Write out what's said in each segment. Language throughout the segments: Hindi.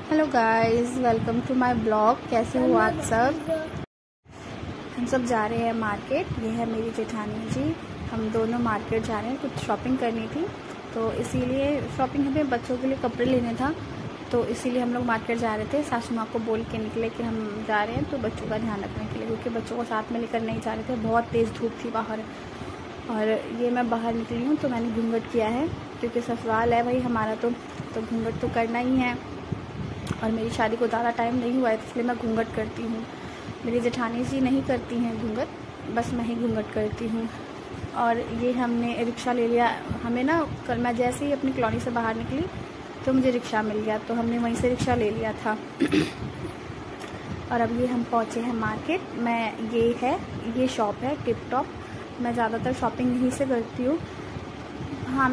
Hello guys, welcome to my blog. कैसे हो आप सब? हम सब जा रहे हैं मार्केट। ये है मेरी जेठानी जी। हम दोनों मार्केट जा रहे हैं, कुछ शॉपिंग करनी थी तो इसीलिए शॉपिंग हमें बच्चों के लिए कपड़े लेने था, तो इसीलिए हम लोग मार्केट जा रहे थे। सासू माँ को बोल के निकले कि हम जा रहे हैं तो बच्चों का ध्यान रखने के लिए, क्योंकि बच्चों को साथ में लेकर नहीं जा रहे थे। बहुत तेज़ धूप थी बाहर। और ये मैं बाहर निकली हूँ तो मैंने घूंघट किया है, क्योंकि ससुराल है भाई हमारा, तो घूंघट तो करना ही है। और मेरी शादी को ज़्यादा टाइम नहीं हुआ है, इसलिए मैं घूंघट करती हूँ। मेरी जेठानी जी नहीं करती हैं घूंघट, बस मैं ही घूंघट करती हूँ। और ये हमने रिक्शा ले लिया। हमें ना कल मैं जैसे ही अपनी कॉलोनी से बाहर निकली तो मुझे रिक्शा मिल गया, तो हमने वहीं से रिक्शा ले लिया था। और अब ये हम पहुँचे हैं मार्केट। ये शॉप है टिप टॉप। मैं ज़्यादातर शॉपिंग यहीं से करती हूँ। हाँ,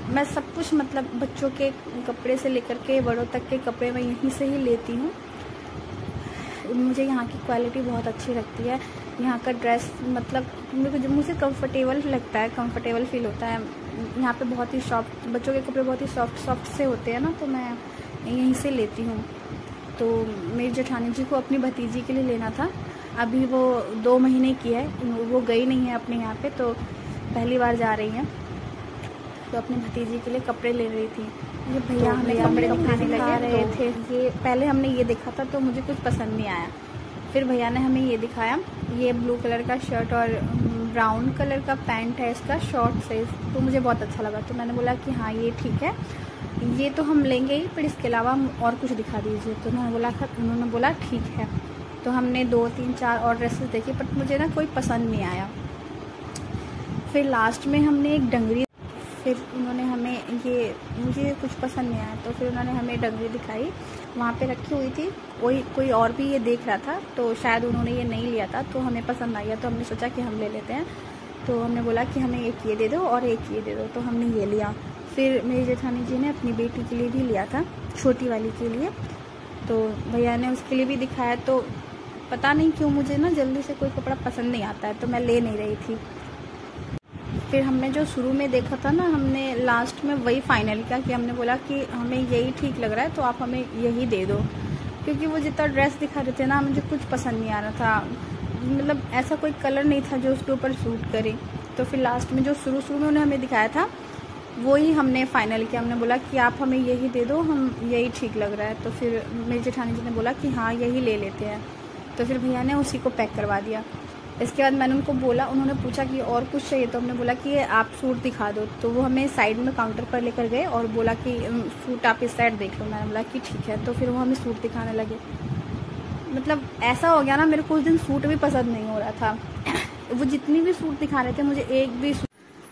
मैं सब कुछ, मतलब बच्चों के कपड़े से लेकर के बड़ों तक के कपड़े मैं यहीं से ही लेती हूँ। मुझे यहाँ की क्वालिटी बहुत अच्छी लगती है। यहाँ का ड्रेस, मतलब मुझे कंफर्टेबल लगता है, कंफर्टेबल फील होता है। यहाँ पे बहुत ही सॉफ्ट, बच्चों के कपड़े बहुत ही सॉफ्ट से होते हैं ना, तो मैं यहीं से लेती हूँ। तो मेरी जेठानी जी को अपनी भतीजी के लिए लेना था। अभी वो 2 महीने की है, वो गई नहीं है अपने यहाँ पे, तो पहली बार जा रही हैं, तो अपनी भतीजी के लिए कपड़े ले रही थी। ये भैया हमें कपड़े दिखा रहे थे। ये पहले हमने ये देखा था तो मुझे कुछ पसंद नहीं आया। फिर भैया ने हमें ये दिखाया। ये ब्लू कलर का शर्ट और ब्राउन कलर का पैंट है इसका, शॉर्ट साइज, तो मुझे बहुत अच्छा लगा। तो मैंने बोला कि हाँ ये ठीक है, ये तो हम लेंगे ही, पर इसके अलावा और कुछ दिखा दीजिए। तो उन्होंने बोला ठीक है। तो हमने 2, 3, 4 और ड्रेसेस देखी, बट मुझे ना कोई पसंद नहीं आया। फिर लास्ट में हमने एक डंगरी, फिर उन्होंने हमें मुझे कुछ पसंद नहीं आया, तो फिर उन्होंने हमें डंगरी दिखाई। वहाँ पे रखी हुई थी, कोई और भी ये देख रहा था, तो शायद उन्होंने ये नहीं लिया था, तो हमें पसंद आ गया, तो हमने सोचा कि हम ले लेते हैं। तो हमने बोला कि हमें एक ये दे दो और एक ये दे दो, तो हमने ये लिया। फिर मेरी जेठानी जी ने अपनी बेटी के लिए भी लिया था, छोटी वाली के लिए, तो भैया ने उसके लिए भी दिखाया। तो पता नहीं क्यों मुझे ना जल्दी से कोई कपड़ा पसंद नहीं आता है, तो मैं ले नहीं रही थी। फिर हमने जो शुरू में देखा था ना, हमने लास्ट में वही फाइनल किया कि हमने बोला कि हमें यही ठीक लग रहा है, तो आप हमें यही दे दो। क्योंकि वो जितना ड्रेस दिखा रहे थे ना, मुझे कुछ पसंद नहीं आ रहा था, मतलब ऐसा कोई कलर नहीं था जो उसके ऊपर सूट करे। तो फिर लास्ट में जो शुरू में उन्होंने हमें दिखाया था, वही हमने फाइनल किया। हमने बोला कि आप हमें यही दे दो, हम यही ठीक लग रहा है। तो फिर मेरी जेठानी जी ने बोला कि हाँ यही ले लेते हैं, तो फिर भैया ने उसी को पैक करवा दिया। इसके बाद मैंने उनको बोला, उन्होंने पूछा कि और कुछ चाहिए, तो हमने बोला कि आप सूट दिखा दो। तो वो हमें साइड में काउंटर पर लेकर गए और बोला कि सूट आप इस साइड देख लो। मैंने बोला कि ठीक है। तो फिर वो हमें सूट दिखाने लगे। मतलब ऐसा हो गया ना, मेरे को उस दिन सूट भी पसंद नहीं हो रहा था। वो जितनी भी सूट दिखा रहे थे,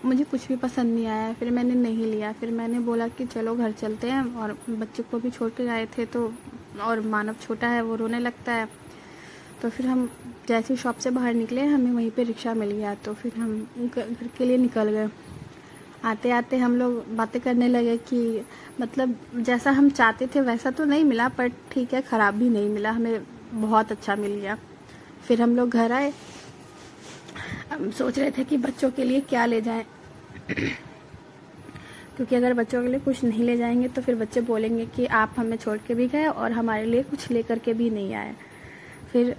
मुझे कुछ भी पसंद नहीं आया। फिर मैंने नहीं लिया। फिर मैंने बोला कि चलो घर चलते हैं, और बच्चे को भी छोड़ के आए थे, तो और मानव छोटा है, वो रोने लगता है। तो फिर हम जैसे शॉप से बाहर निकले, हमें वहीं पे रिक्शा मिल गया, तो फिर हम घर के लिए निकल गए। आते आते हम लोग बातें करने लगे कि मतलब जैसा हम चाहते थे वैसा तो नहीं मिला, पर ठीक है, ख़राब भी नहीं मिला, हमें बहुत अच्छा मिल गया। फिर हम लोग घर आए। हम सोच रहे थे कि बच्चों के लिए क्या ले जाएं, क्योंकि अगर बच्चों के लिए कुछ नहीं ले जाएंगे तो फिर बच्चे बोलेंगे कि आप हमें छोड़ के भी गए और हमारे लिए कुछ ले करके भी नहीं आए। फिर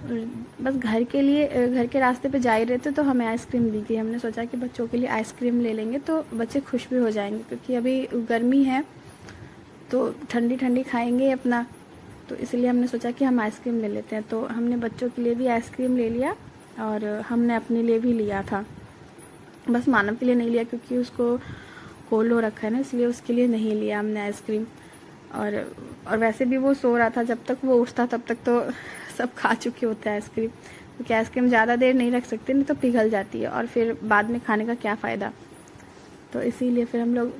बस घर के रास्ते पे जा ही रहे थे, तो हमें आइसक्रीम दी गई। हमने सोचा कि बच्चों के लिए आइसक्रीम ले लेंगे तो बच्चे खुश भी हो जाएंगे, क्योंकि अभी गर्मी है तो ठंडी ठंडी खाएंगे अपना, तो इसलिए हमने सोचा कि हम आइसक्रीम ले लेते हैं। तो हमने बच्चों के लिए भी आइसक्रीम ले लिया और हमने अपने लिए भी लिया था। बस मानव के लिए नहीं लिया, क्योंकि उसको कोल्ड हो रखा है ना, इसलिए उसके लिए नहीं लिया हमने आइसक्रीम। और वैसे भी वो सो रहा था, जब तक वो उठता तब तक तो सब खा चुके होते हैं आइसक्रीम, क्योंकि आइसक्रीम ज़्यादा देर नहीं रख सकते, नहीं तो पिघल जाती है, और फिर बाद में खाने का क्या फ़ायदा। तो इसीलिए फिर हम लोग,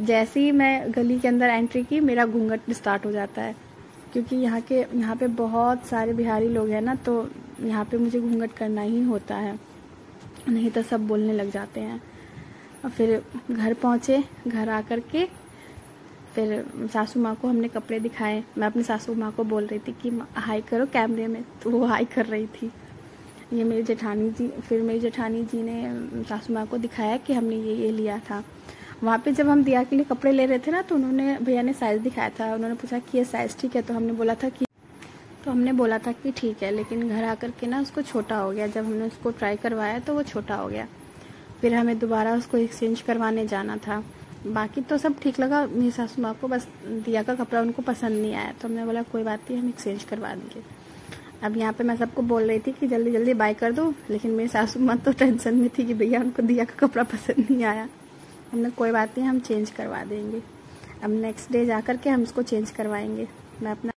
जैसे ही मैं गली के अंदर एंट्री की, मेरा घूंघट स्टार्ट हो जाता है, क्योंकि यहाँ पे बहुत सारे बिहारी लोग हैं ना, तो यहाँ पे मुझे घूंघट करना ही होता है, नहीं तो सब बोलने लग जाते हैं। और फिर घर पहुँचे, घर आकर के फिर सासू माँ को हमने कपड़े दिखाए। मैं अपनी सासू माँ को बोल रही थी कि हाई करो कैमरे में, तो वो हाई कर रही थी। फिर मेरी जेठानी जी ने सासू माँ को दिखाया कि हमने ये लिया था। वहाँ पे जब हम दिया के लिए कपड़े ले रहे थे ना, तो उन्होंने भैया ने साइज़ दिखाया था। उन्होंने पूछा कि ये साइज़ ठीक है, तो हमने बोला था कि ठीक है, लेकिन घर आकर के ना उसको छोटा हो गया। जब हमने उसको ट्राई करवाया तो वो छोटा हो गया। फिर हमें दोबारा उसको एक्सचेंज करवाने जाना था। बाकी तो सब ठीक लगा मेरी सासू माँ को, बस दिया का कपड़ा उनको पसंद नहीं आया, तो हमने बोला कोई बात नहीं, हम एक्सचेंज करवा देंगे। अब यहाँ पे मैं सबको बोल रही थी कि जल्दी जल्दी बाय कर दो, लेकिन मेरी सासू माँ तो टेंशन में थी कि भैया उनको दिया का कपड़ा पसंद नहीं आया। हमने कोई बात नहीं, हम चेंज करवा देंगे। अब नेक्स्ट डे जा कर के हम इसको चेंज करवाएंगे। मैं अपना